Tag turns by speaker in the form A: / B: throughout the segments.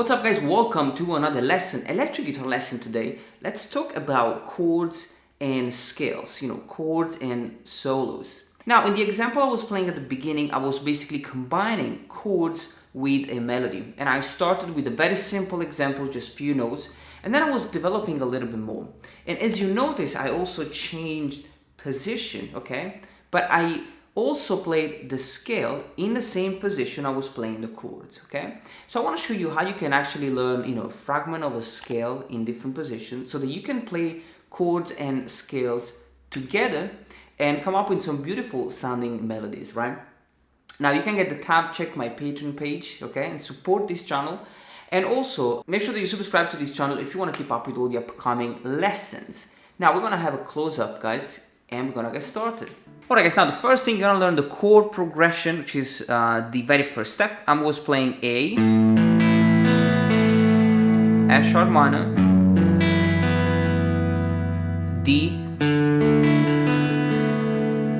A: What's up guys, welcome to another lesson, electric guitar lesson today. Let's talk about chords and scales, chords and solos. Now in the example I was playing at the beginning, I was basically combining chords with a melody. And I started with a very simple example, just few notes, and then I was developing a little bit more. And as you notice, I also changed position, okay? But I also played the scale in the same position I was playing the chords, okay? So I want to show you how you can actually learn, a fragment of a scale in different positions so that you can play chords and scales together and come up with some beautiful sounding melodies, right? Now you can get the tab, check my Patreon page, okay, and support this channel. And also make sure that you subscribe to this channel if you want to keep up with all the upcoming lessons. Now we're going to have a close-up, guys, and we're going to get started. Alright guys, now the first thing you're going to learn the chord progression, which is the very first step. I was playing A, F sharp minor, D,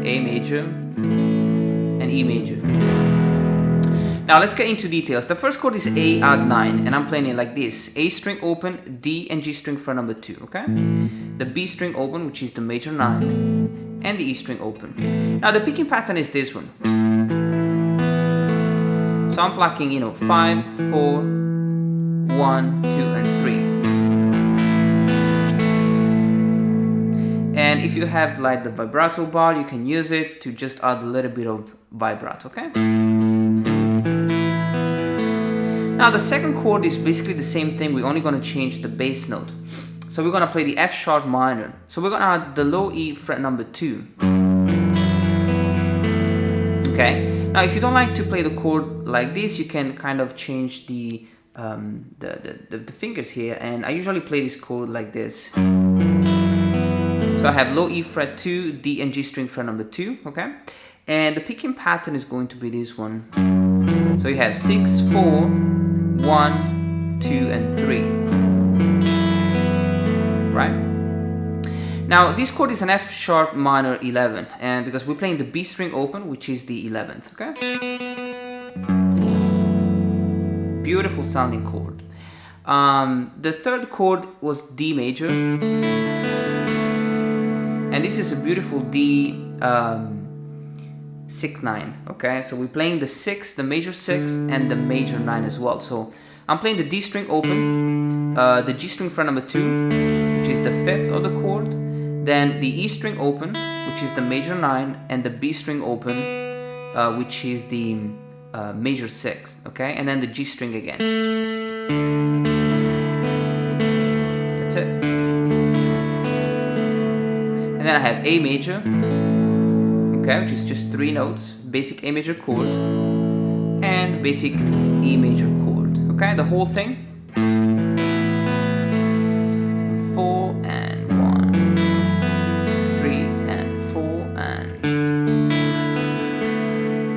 A: A major, and E major. Now let's get into details. The first chord is A add 9, and I'm playing it like this. A string open, D and G string fret number 2, okay? The B string open, which is the major 9, and the E string open. Now the picking pattern is this one. So I'm plucking, 5, 4, 1, 2, and 3. And if you have like the vibrato bar, you can use it to just add a little bit of vibrato, okay? Now the second chord is basically the same thing, we're only going to change the bass note. So we're going to play the F sharp minor. So we're going to add the low E fret number 2. Okay. Now if you don't like to play the chord like this, you can kind of change the fingers here. And I usually play this chord like this. So I have low E fret 2, D and G string fret number 2. Okay. And the picking pattern is going to be this one. So you have 6, 4, 1, 2, and 3. Right? Now this chord is an F sharp minor 11, and because we're playing the B string open, which is the 11th, okay? Beautiful sounding chord. The third chord was D major, and this is a beautiful D 6-9, okay? So we're playing the 6, the major 6, and the major 9 as well. So I'm playing the D string open, the G string fret number 2, which is the 5th of the chord, then the E string open, which is the major 9, and the B string open, which is the major 6, okay? And then the G string again. That's it. And then I have A major, okay, which is just 3 notes, basic A major chord, and basic E major chord, okay? The whole thing. 4 and 1, 3 and 4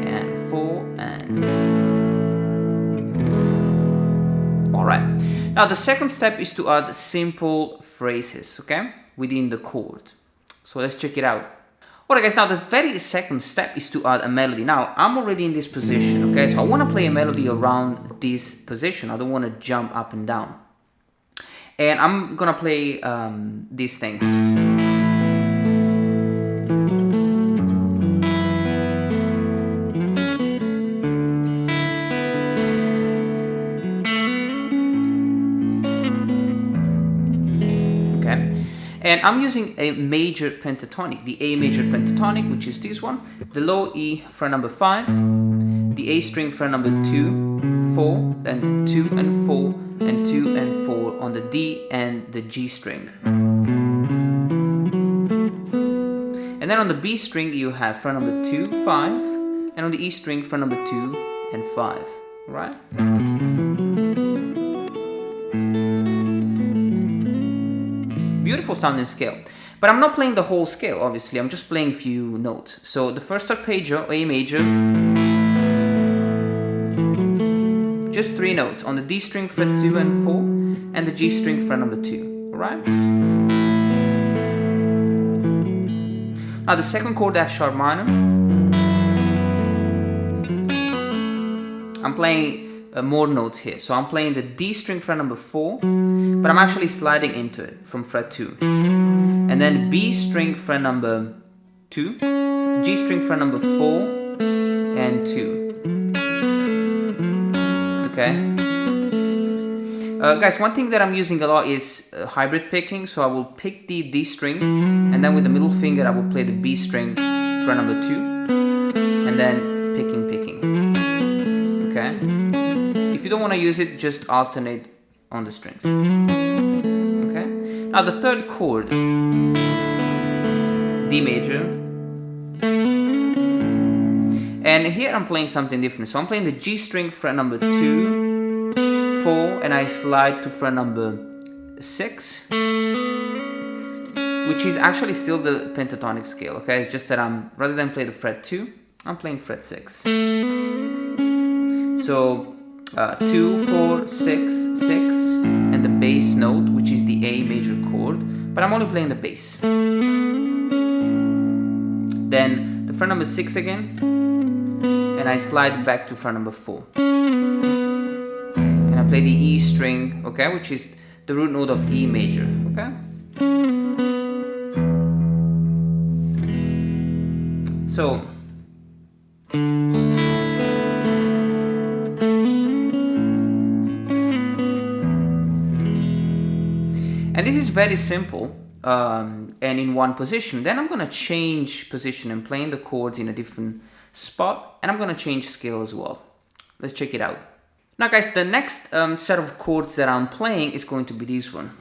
A: and 4 and. All right. Now the second step is to add simple phrases, okay, within the chord. So let's check it out. Alright guys, now the very second step is to add a melody. Now I'm already in this position, okay, so I want to play a melody around this position. I don't want to jump up and down. And I'm gonna play this thing. Okay, and I'm using a major pentatonic, the A major pentatonic, which is this one, the low E fret number 5, the A string fret number 2, 4, then 2 and 4, and 2 and 4 on the D and the G string. And then on the B string you have fret number 2, 5, and on the E string fret number 2 and 5, right? Beautiful sounding scale. But I'm not playing the whole scale, obviously, I'm just playing a few notes. So the first arpeggio, A major, just 3 notes on the D string fret 2 and 4 and the G string fret number 2, alright? Now the second chord, F sharp minor. I'm playing more notes here. So I'm playing the D string fret number 4, but I'm actually sliding into it from fret 2. And then B string fret number 2, G string fret number 4, and 2. Okay. Guys, one thing that I'm using a lot is hybrid picking. So I will pick the D string, and then with the middle finger I will play the B string fret number 2, and then picking. Okay. If you don't want to use it, just alternate on the strings. Okay. Now the third chord, D major. And here I'm playing something different. So I'm playing the G string fret number 2, 4, and I slide to fret number 6, which is actually still the pentatonic scale. Okay, it's just that rather than play the fret 2, I'm playing fret 6. So 2, 4, 6, 6, and the bass note, which is the A major chord, but I'm only playing the bass. Then the fret number 6 again, and I slide back to fret number 4. And I play the E string, okay, which is the root note of E major, okay? So, and this is very simple, and in one position. Then I'm gonna change position and playing the chords in a different spot, and I'm gonna change scale as well. Let's check it out. Now guys, the next set of chords that I'm playing is going to be this one.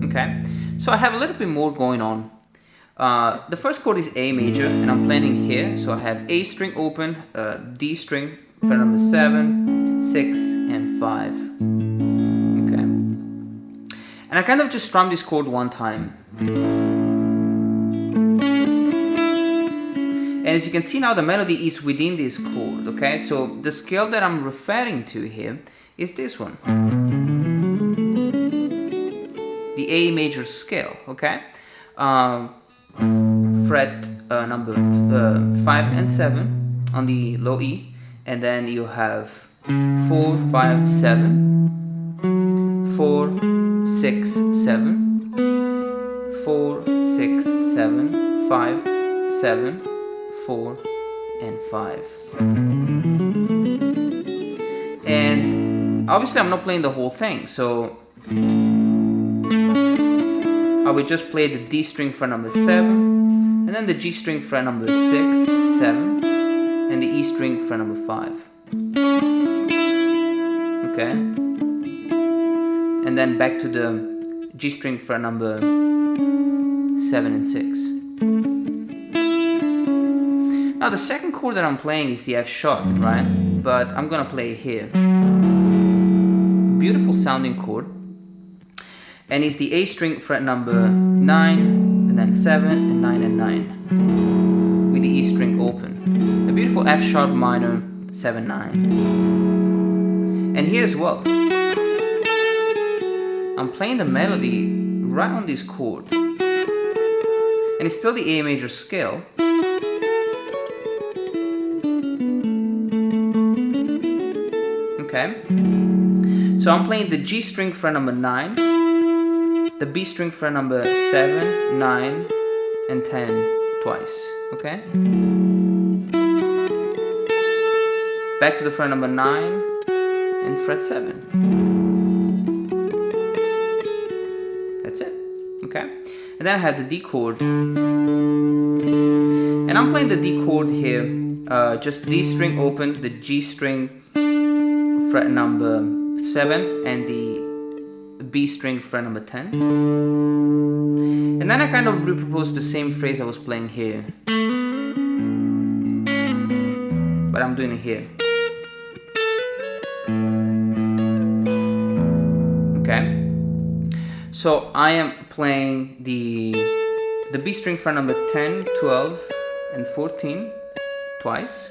A: Okay, so I have a little bit more going on. The first chord is A major, and I'm playing here. So I have A string open, D string, fret number 7, 6, and 5. Okay, and I kind of just strum this chord one time. And as you can see now, the melody is within this chord. Okay, so the scale that I'm referring to here is this one, the A major scale. Okay. Fret number 5 and 7 on the low E, and then you have 4, 5, 7, 4, 6, 7, 4, 6, 7, 5, 7, 4, and 5. And obviously I'm not playing the whole thing, so I would just play the D string fret number 7, and then the G string fret number 6, 7, and the E string fret number 5. Okay, and then back to the G string fret number 7 and 6. Now the second chord that I'm playing is the F sharp, right? But I'm gonna play it here. Beautiful sounding chord. And it's the A string fret number 9, and then 7, and 9, and 9, with the E string open. A beautiful F sharp minor, 7, 9. And here as well, I'm playing the melody right on this chord. And it's still the A major scale. Okay. So I'm playing the G string fret number 9, the B string fret number 7, 9, and 10 twice, okay? Back to the fret number 9 and fret 7. That's it, okay? And then I have the D chord. And I'm playing the D chord here, just D string open, the G string fret number 7, and the B string fret number 10. And then I kind of repropose the same phrase I was playing here, but I'm doing it here. Okay, so I am playing the B string fret number 10, 12, and 14 twice,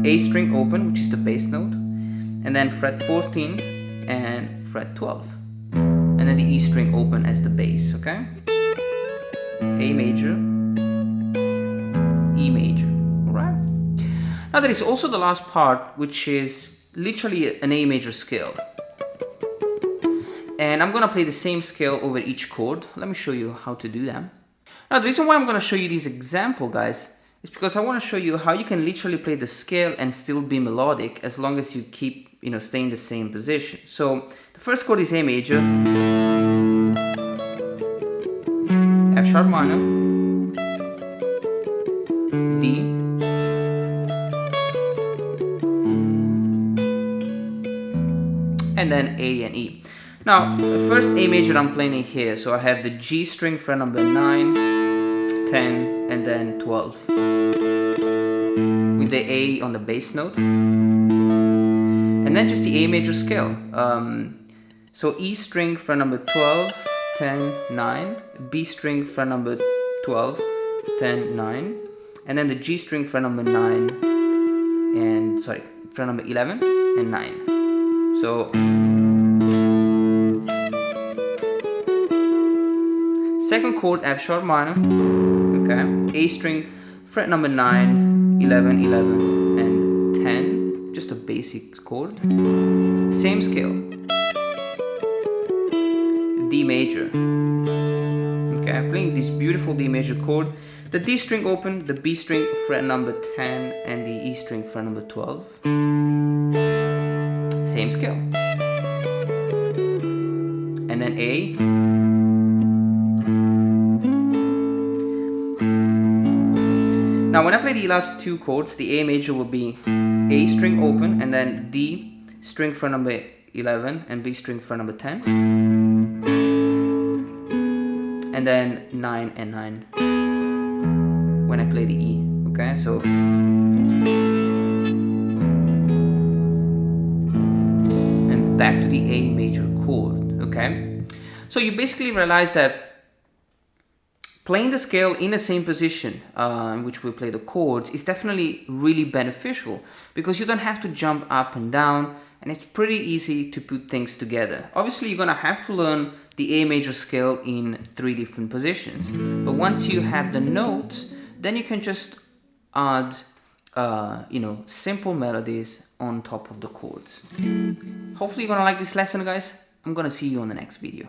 A: A string open, which is the bass note, and then fret 14 and fret 12, and then the E string open as the bass, okay? A major, E major, alright? Now there is also the last part, which is literally an A major scale. And I'm gonna play the same scale over each chord. Let me show you how to do that. Now the reason why I'm gonna show you this example, guys, is because I wanna show you how you can literally play the scale and still be melodic as long as you keep, stay in the same position. So the first chord is A major, F sharp minor, D, and then A and E. Now, the first A major I'm playing it here, so I have the G string fret number 9, 10, and then 12. With the A on the bass note. And then just the A major scale. So E string fret number 12, 10, 9, B string fret number 12, 10, 9, and then the G string fret number 9, and fret number 11 and 9. So second chord F sharp minor, okay, A string fret number 9, 11, 11, and 10, just a basic chord, same scale, D major, okay, I'm playing this beautiful D major chord, the D string open, the B string fret number 10, and the E string fret number 12, same scale, and then A, now when I play the last two chords, the A major will be A string open, and then D string fret number 11, and B string fret number 10, and then 9 and 9 when I play the E, okay, so and back to the A major chord, okay. So you basically realize that playing the scale in the same position in which we play the chords is definitely really beneficial because you don't have to jump up and down, and it's pretty easy to put things together. Obviously you're gonna have to learn the A major scale in 3 different positions, but once you have the notes, then you can just add simple melodies on top of the chords. Hopefully you're gonna like this lesson, guys. I'm gonna see you on the next video.